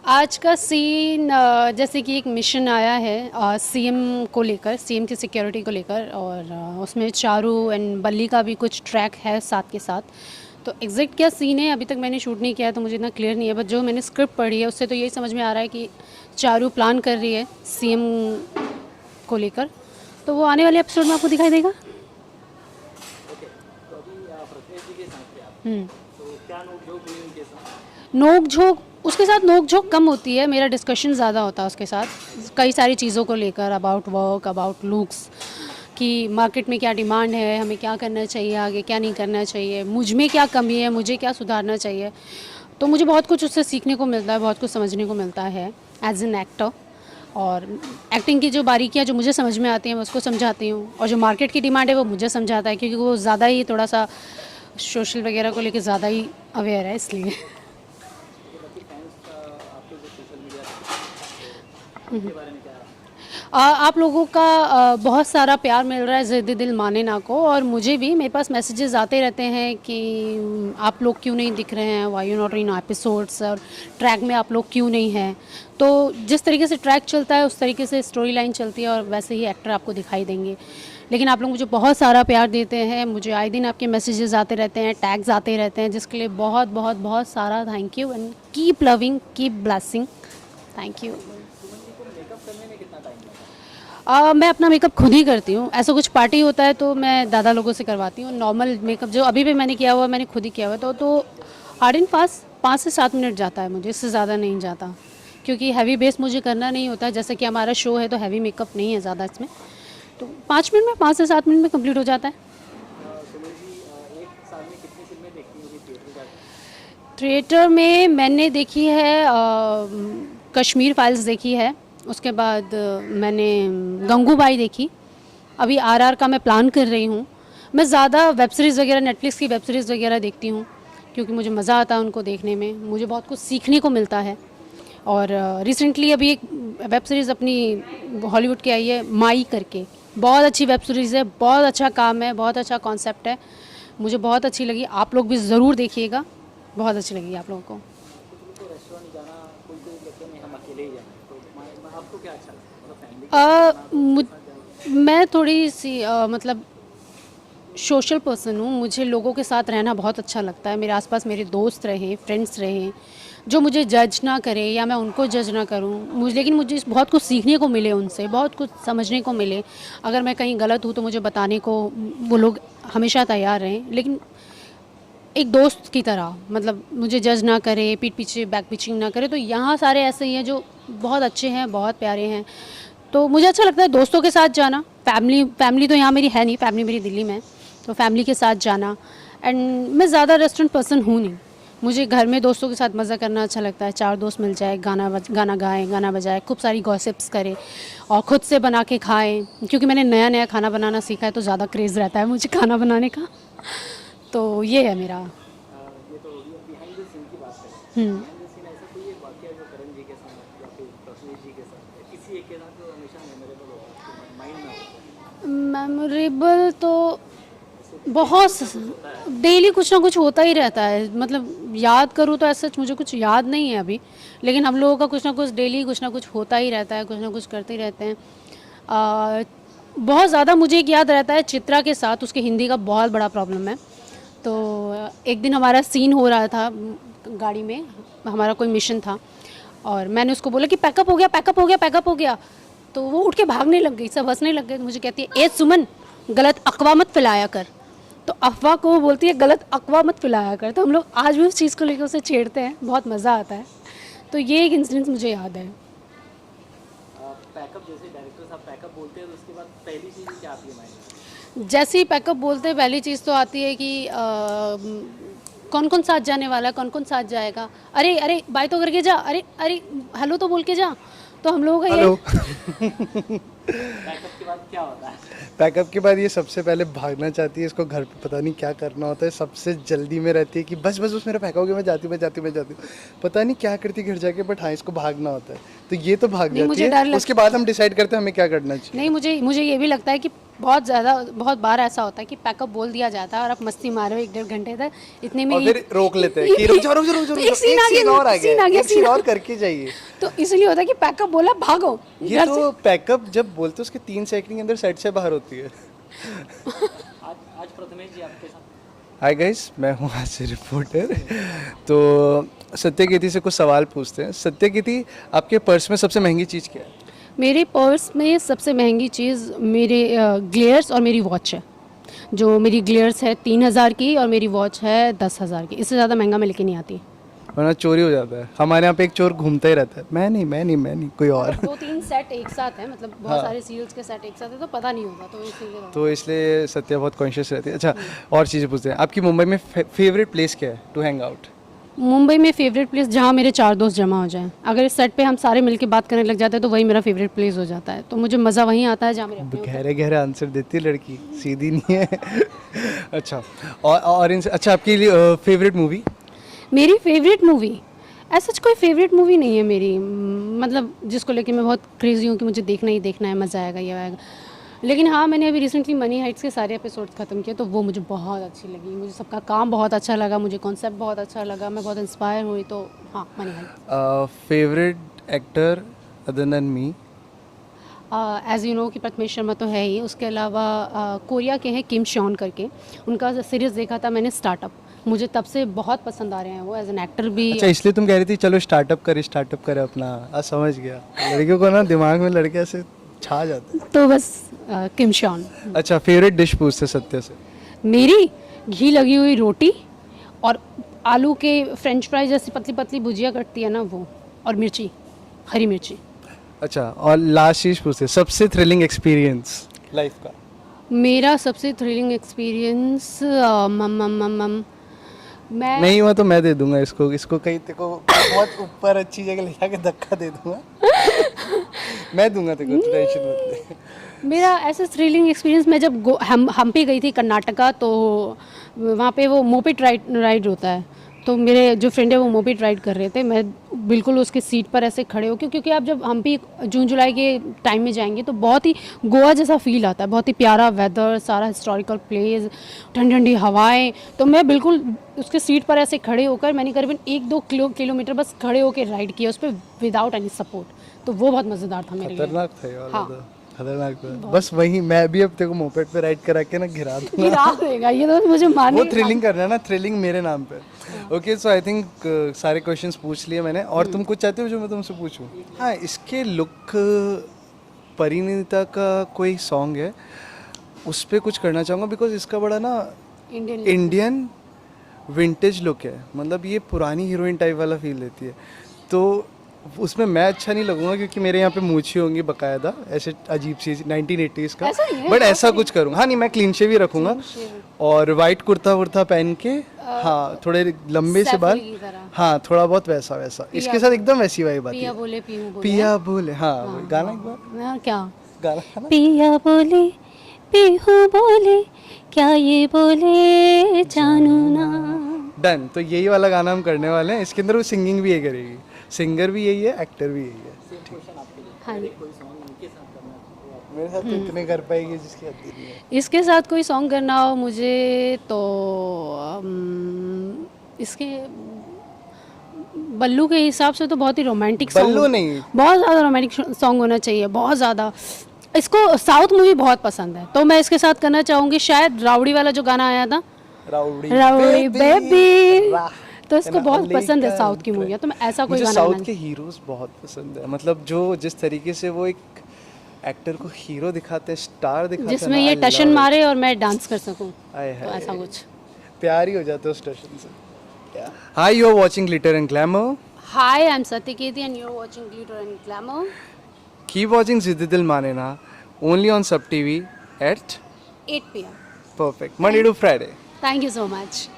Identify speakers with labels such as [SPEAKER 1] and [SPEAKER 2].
[SPEAKER 1] आज का सीन जैसे कि एक मिशन आया है सीएम को लेकर, सीएम की सिक्योरिटी को लेकर, और उसमें चारू एंड बल्ली का भी कुछ ट्रैक है साथ के साथ। तो एग्जैक्ट क्या सीन है अभी तक मैंने शूट नहीं किया है, तो मुझे इतना क्लियर नहीं है, बट जो मैंने स्क्रिप्ट पढ़ी है उससे तो यही समझ में आ रहा है कि चारू प्लान कर रही है सीएम को लेकर। तो वो आने वाले एपिसोड में आपको दिखाई देगा।
[SPEAKER 2] ओके, तो अभी प्रत्युष जी के साथ थे आप,
[SPEAKER 1] हम्म।
[SPEAKER 2] तो क्या नोक झोंक हुई उनके साथ?
[SPEAKER 1] नोक झोंक उसके साथ नोक झोंक कम होती है, मेरा डिस्कशन ज़्यादा होता है उसके साथ कई सारी चीज़ों को लेकर, अबाउट वर्क, अबाउट लुक्स, कि मार्केट में क्या डिमांड है, हमें क्या करना चाहिए, आगे क्या नहीं करना चाहिए, मुझ में क्या कमी है, मुझे क्या सुधारना चाहिए। तो मुझे बहुत कुछ उससे सीखने को मिलता है, बहुत कुछ समझने को मिलता है एज एन एक्टर। और एक्टिंग की जो बारीकियाँ जो मुझे समझ में आती हैं मैं उसको समझाती हूँ, और जो मार्केट की डिमांड है वो मुझे समझाता है, क्योंकि वो ज़्यादा ही थोड़ा सा सोशल वगैरह को लेकर ज़्यादा ही अवेयर है, इसलिए।
[SPEAKER 2] ये बाकी फैंस आपके जो सोशल मीडिया पे, तो उनके बारे में क्या?
[SPEAKER 1] आप लोगों का बहुत सारा प्यार मिल रहा है, ज़िद्दी दिल माने ना को, और मुझे भी, मेरे पास मैसेजेस आते रहते हैं कि आप लोग क्यों नहीं दिख रहे हैं, why you not in episodes, और ट्रैक में आप लोग क्यों नहीं हैं। तो जिस तरीके से ट्रैक चलता है उस तरीके से स्टोरी लाइन चलती है, और वैसे ही एक्टर आपको दिखाई देंगे। लेकिन आप लोग मुझे बहुत सारा प्यार देते हैं, मुझे आए दिन आपके मैसेजेस आते रहते हैं, टैग्स आते रहते हैं, जिसके लिए बहुत बहुत बहुत सारा thank you, and keep loving, keep blessing. Thank you.
[SPEAKER 2] Suman ji को मेकअप करने में कितना टाइम लगा?
[SPEAKER 1] मैं अपना मेकअप खुद ही करती हूँ, ऐसा कुछ पार्टी होता है तो मैं दादा लोगों से करवाती हूँ। नॉर्मल मेकअप जो अभी भी मैंने किया हुआ है मैंने खुद ही किया हुआ है, तो हार्ड एंड फास्ट 5 से 7 मिनट जाता है मुझे, इससे ज़्यादा नहीं जाता, क्योंकि हैवी बेस मुझे करना नहीं होता। जैसे कि हमारा शो है तो हैवी मेकअप नहीं है ज़्यादा इसमें, तो 5 मिनट में, 5 से 7 मिनट में कंप्लीट हो जाता है।
[SPEAKER 2] सुमन जी एक साल में कितनी फिल्में देखती होगी थिएटर जाकर?
[SPEAKER 1] थिएटर में मैंने देखी है कश्मीर फाइल्स देखी है, उसके बाद मैंने गंगूबाई देखी, अभी आरआर का मैं प्लान कर रही हूँ। मैं ज़्यादा वेब सीरीज़ वगैरह, नेटफ्लिक्स की वेब सीरीज़ वगैरह देखती हूँ, क्योंकि मुझे मज़ा आता है उनको देखने में, मुझे बहुत कुछ सीखने को मिलता है। और रिसेंटली अभी एक वेब सीरीज़ अपनी हॉलीवुड की आई है, माई करके, बहुत अच्छी वेब सीरीज़ है, बहुत अच्छा काम है, बहुत अच्छा कॉन्सेप्ट है, मुझे बहुत अच्छी लगी। आप लोग भी ज़रूर देखिएगा, बहुत अच्छी लगी आप लोगों को।
[SPEAKER 2] कुछ लोग तो रेस्टोरेंट जाना, कोई कोई कहते हैं हम अकेले ही जाएं, तो आपको क्या अच्छा लगता है, मतलब फैमिली के साथ
[SPEAKER 1] अ,
[SPEAKER 2] जाना, दोस्तों
[SPEAKER 1] मुझ
[SPEAKER 2] के साथ जाना?
[SPEAKER 1] मैं थोड़ी सी मतलब सोशल पर्सन हूँ, मुझे लोगों के साथ रहना बहुत अच्छा लगता है, मेरे आसपास मेरे दोस्त रहें, फ्रेंड्स रहें, जो मुझे जज ना करें या मैं उनको जज ना करूँ, मुझे, लेकिन मुझे बहुत कुछ सीखने को मिले उनसे, बहुत कुछ समझने को मिले। अगर मैं कहीं गलत हूँ तो मुझे बताने को वो लोग हमेशा तैयार रहें, लेकिन एक दोस्त की तरह, मतलब मुझे जज ना करे, पीठ पीछे बैक पिचिंग ना करे। तो यहाँ सारे ऐसे ही हैं जो बहुत अच्छे हैं, बहुत प्यारे हैं, तो मुझे अच्छा लगता है दोस्तों के साथ जाना। फैमिली फैमिली तो यहाँ मेरी है नहीं, फैमिली मेरी दिल्ली में है, तो फैमिली के साथ जाना। एंड मैं ज़्यादा रेस्टोरेंट पर्सन हूँ नहीं, मुझे घर में दोस्तों के साथ मज़ा करना अच्छा लगता है, 4 दोस्त मिल जाए, गाना गाएं, गाना बजाए, खूब सारी गॉसिप्स करें, और ख़ुद से बना के खाएं, क्योंकि मैंने नया नया खाना बनाना सीखा है तो ज़्यादा क्रेज़ रहता है मुझे खाना बनाने का। तो ये है मेरा।
[SPEAKER 2] ये तो होगी। बिहाइंड द सीन की बात करें,
[SPEAKER 1] हम्म।
[SPEAKER 2] बिहाइंड द सीन ऐसा कोई एक वाकया जो करण जी के साथ या फिर प्रथमेश जी के साथ या किसी एक के साथ जो हमेशा मेमोरेबल हो, आपके माइंड में हो?
[SPEAKER 1] मेमोरेबल तो
[SPEAKER 2] जैसे डेली
[SPEAKER 1] बहुत,
[SPEAKER 2] कुछ ना कुछ होता है।
[SPEAKER 1] डेली कुछ ना कुछ होता ही रहता है, मतलब याद करूँ तो ऐसा मुझे कुछ याद नहीं है अभी, लेकिन हम लोगों का कुछ ना कुछ डेली कुछ ना कुछ होता ही रहता है, कुछ ना कुछ करते ही रहते हैं। बहुत ज़्यादा मुझे एक याद रहता है चित्रा के साथ, उसके हिंदी का बहुत बड़ा प्रॉब्लम है। तो एक दिन हमारा सीन हो रहा था गाड़ी में, हमारा कोई मिशन था, और मैंने उसको बोला कि पैकअप हो गया, पैकअप हो गया, पैकअप हो गया। तो वो उठ के भागने लग गई, सब हंसने लग गए, मुझे कहती है ए सुमन, गलत अफवाह मत फैलाया कर। तो अफवाह को वो बोलती है गलत अफवाह मत फैलाया कर। तो हम लोग आज भी उस चीज़ को लेकर उसे छेड़ते हैं, बहुत मज़ा आता है। तो ये एक इंसिडेंट मुझे याद है।
[SPEAKER 2] पैकअप, जैसे डायरेक्टर साहब पैकअप बोलते हैं तो उसके बाद पहली चीज़ क्या आती है माइंड में?
[SPEAKER 1] जैसे ही पैकअप बोलते हैं पहली चीज़ तो आती है कि कौन कौन साथ जाने वाला है, कौन कौन साथ जाएगा, अरे अरे बाय तो करके जा, अरे अरे हेलो तो बोल के जा। तो हम लोगों का
[SPEAKER 3] हेलो।
[SPEAKER 1] ये
[SPEAKER 2] पैकअप के बाद क्या होता है?
[SPEAKER 3] पैकअप के बाद ये सबसे पहले भागना चाहती है, इसको घर पे पता नहीं क्या करना होता है, सबसे जल्दी में रहती है कि बस बस बस मेरा पैक हो गया, मैं जाती हूँ, मैं जाती हूँ, मैं जाती हूँ, पता नहीं क्या करती घर जाके, बट हाँ इसको भागना होता है, तो ये तो भाग
[SPEAKER 1] नहीं,
[SPEAKER 3] जाती
[SPEAKER 1] मुझे डर
[SPEAKER 3] है। उसके बाद हम डिसाइड करते हैं हमें क्या करना चाहिए।
[SPEAKER 1] नहीं, मुझे मुझे ये भी लगता है कि बहुत बार ऐसा होता है कि पैकअप बोल दिया जाता है और आप मस्ती मारो 1-1.5 घंटे तक, इतने में
[SPEAKER 3] और फिर रोक लेते हैं कि रुक जाओ रुक जाओ रुक जाओ,
[SPEAKER 1] एक सीन आ
[SPEAKER 3] एक सीन
[SPEAKER 1] गया,
[SPEAKER 3] और आ
[SPEAKER 1] सीन आ
[SPEAKER 3] गया,
[SPEAKER 1] गया,
[SPEAKER 3] एक सीन
[SPEAKER 1] सीन
[SPEAKER 3] और करके जाइए।
[SPEAKER 1] तो इसलिए होता है कि पैकअप बोला भागो
[SPEAKER 3] ये
[SPEAKER 1] घर से।
[SPEAKER 3] तो पैकअप जब बोलते हैं उसके 3 सेकंड के अंदर सेट से बाहर होती है।
[SPEAKER 2] आज प्रथमेश जी आपके साथ।
[SPEAKER 3] हाय गाइस, मैं हूँ आज से रिपोर्टर। तो सत्यकीर्ति से कुछ सवाल पूछते हैं। सत्यकीर्ति, आपके पर्स में सबसे महंगी चीज़ क्या है?
[SPEAKER 1] मेरे पर्स में सबसे महंगी चीज़ मेरे ग्लेयर्स और मेरी वॉच है। जो मेरी ग्लेयर्स है 3000 की और मेरी वॉच है 10,000 की। इससे ज़्यादा महंगा मैं लेके नहीं आती।
[SPEAKER 3] वरना चोरी हो जाता है। हमारे यहाँ पे एक चोर घूमता ही रहता है, मैं नहीं कोई और।
[SPEAKER 1] 2-3 सेट एक साथ है, मतलब बहुत सारे सीरियल्स के सेट एक साथ है तो पता नहीं होगा, तो इसीलिए।
[SPEAKER 3] तो इसलिए सत्या बहुत कॉन्शियस रहती है। अच्छा, और चीज़ें पूछते हैं, आपकी मुंबई में फेवरेट प्लेस क्या है टू हैंग आउट?
[SPEAKER 1] मुंबई में फेवरेट प्लेस जहाँ मेरे 4 दोस्त जमा हो जाएं। अगर इस सेट पे हम सारे मिलके बात करने लग जाते हैं तो वही मेरा फेवरेट प्लेस हो जाता है। तो मुझे मज़ा वहीं आता है जहाँ मेरे अपने होते हैं।
[SPEAKER 3] गहरे गहरे आंसर देती है लड़की, सीधी नहीं है। अच्छा, और इनसे अच्छा, आपकी फेवरेट मूवी?
[SPEAKER 1] मेरी फेवरेट मूवी ऐसा कोई फेवरेट मूवी नहीं है मेरी, मतलब जिसको लेके मैं बहुत क्रेजी हूँ कि मुझे देखना ही देखना है, मज़ा आएगा ये आएगा। लेकिन हाँ, मैंने अभी रिसेंटली मनी हाइट्स के सारे एपिसोड ख़त्म किए तो वो मुझे बहुत अच्छी लगी। मुझे सबका काम बहुत अच्छा लगा, मुझे कॉन्सेप्ट बहुत अच्छा लगा, मैं बहुत इंस्पायर हुई। तो हाँ, money Heights.
[SPEAKER 3] Favourite actor other than me?
[SPEAKER 1] As you know कि प्रथमेश शर्मा तो है ही, उसके अलावा कोरिया के हैं किम शॉन करके, उनका सीरीज़ देखा था मैंने स्टार्टअप, मुझे तब से बहुत पसंद आ रहे हैं वो एज एन एक्टर भी।
[SPEAKER 3] अच्छा, इसलिए तुम कह रही थी चलो स्टार्टअप करे अपना। आज समझ गया, लड़कियों को ना दिमाग में लड़के ऐसे छा जाते हैं।
[SPEAKER 1] तो बस किम शॉन।
[SPEAKER 3] अच्छा, फेवरेट डिश पूछते सत्य से।
[SPEAKER 1] मेरी घी लगी हुई रोटी और आलू के फ्रेंच फ्राइज जैसी पतली पतली भुजिया कटती है ना वो, और मिर्ची, हरी मिर्ची।
[SPEAKER 3] अच्छा, और लास्ट चीज पूछते सबसे थ्रिलिंग एक्सपीरियंस लाइफ का?
[SPEAKER 1] मेरा सबसे थ्रिलिंग एक्सपीरियंस मैं
[SPEAKER 3] नहीं हुआ तो मैं दे दूंगा इसको कहीं तेको बहुत ऊपर अच्छी जगह ले जाके धक्का दे दूंगा। मैं दूंगा तेको, टेंशन मत ले।
[SPEAKER 1] मेरा ऐसा थ्रिलिंग एक्सपीरियंस, मैं जब हम्पी गई थी कर्नाटका, तो वहाँ पे वो मोपेड राइड होता है, तो मेरे जो फ्रेंड है वो मोपेड राइड कर रहे थे, मैं बिल्कुल उसके सीट पर ऐसे खड़े हो क्योंकि आप जब हम्पी जून जुलाई के टाइम में जाएंगे तो बहुत ही गोवा जैसा फील आता है, बहुत ही प्यारा वेदर, सारा हिस्टोरिकल प्लेस, ठंडी ठंडी हवाएं। तो मैं बिल्कुल उसके सीट पर ऐसे खड़े होकर मैंने करीबन 1-2 किलोमीटर बस खड़े होकर राइड किया उस पर विदाउट एनी सपोर्ट। तो वो बहुत मज़ेदार था मेरे लिए।
[SPEAKER 3] खतरनाक था ये वाला।
[SPEAKER 1] हाँ।
[SPEAKER 3] तो खतरनाक था। बस वही मैं भी अब तेरे को मोपेड पे राइड करा के ना गिरा दूंगा।
[SPEAKER 1] गिरा देगा ये तो मुझे मानने
[SPEAKER 3] वो थ्रिलिंग करना है ना, थ्रिलिंग मेरे नाम पे। ओके, सो आई थिंक सारे क्वेश्चंस पूछ लिए मैंने। और तुम कुछ चाहते हो जो मैं तुमसे पूछूं? हाँ, इसके लुक, परिणीता का कोई सॉन्ग है उस पर कुछ करना चाहूँगा, बिकॉज इसका बड़ा ना इंडियन विंटेज लुक है, मतलब ये पुरानी हीरोइन टाइप वाला फील देती है। तो उसमें मैं अच्छा नहीं लगूंगा क्योंकि मेरे यहाँ पे मूछी होंगी बकायदा, ऐसे अजीब सी 1980s का, बट ऐसा कुछ करूँगा। हाँ नहीं, मैं क्लीन शेव ही रखूँगा और वाइट कुर्ता वुर्ता पहन के, हाँ थोड़े लंबे से बाल, हाँ थोड़ा बहुत वैसा इसके साथ एकदम वैसी वाइब आती है। पिया बोले, हाँ गाना एक बार,
[SPEAKER 1] क्या
[SPEAKER 3] गाना
[SPEAKER 1] पिया बोले पीहू बोले क्या ये बोले जानू ना।
[SPEAKER 3] डन। तो यही वाला गाना हम करने वाले हैं, इसके अंदर वो सिंगिंग भी यही करेगी, सिंगर भी यही है, एक्टर भी यही है।
[SPEAKER 1] हाँ,
[SPEAKER 3] मेरे साथ तो इतने कर पाएगी जिसकी हद नहीं है।
[SPEAKER 1] इसके साथ कोई सॉन्ग करना हो मुझे तो इसके बल्लू के हिसाब से तो बहुत ही रोमांटिक सॉन्ग,
[SPEAKER 3] बल्लू नहीं,
[SPEAKER 1] बहुत ज़्यादा रोमांटिक सॉन्ग होना चाहिए, बहुत ज़्यादा। इसको साउथ मूवी बहुत पसंद है तो मैं इसके साथ करना चाहूँगी शायद राउडी वाला जो गाना आया था, राउडी बेबी, तो इसको बहुत पसंद है साउथ की मूवी, तो मैं ऐसा कोई गाना
[SPEAKER 3] साउथ के हीरोज बहुत पसंद है, मतलब जो जिस तरीके से वो एक एक्टर को हीरो दिखाते हैं, स्टार दिखाते हैं,
[SPEAKER 1] जिसमें ये टशन मारे और मैं डांस कर सकूं, तो ऐसा कुछ
[SPEAKER 3] प्यार ही हो जाता है उस टशन से। Hi, you are watching glitter and glamour.
[SPEAKER 1] Hi, I am Satyakirti and you're watching Glitter and Glamour.
[SPEAKER 3] Keep watching Ziddi Dil Mane Na only on Sub TV at
[SPEAKER 1] 8 p.m.
[SPEAKER 3] Perfect Monday to Friday.
[SPEAKER 1] Thank you so much.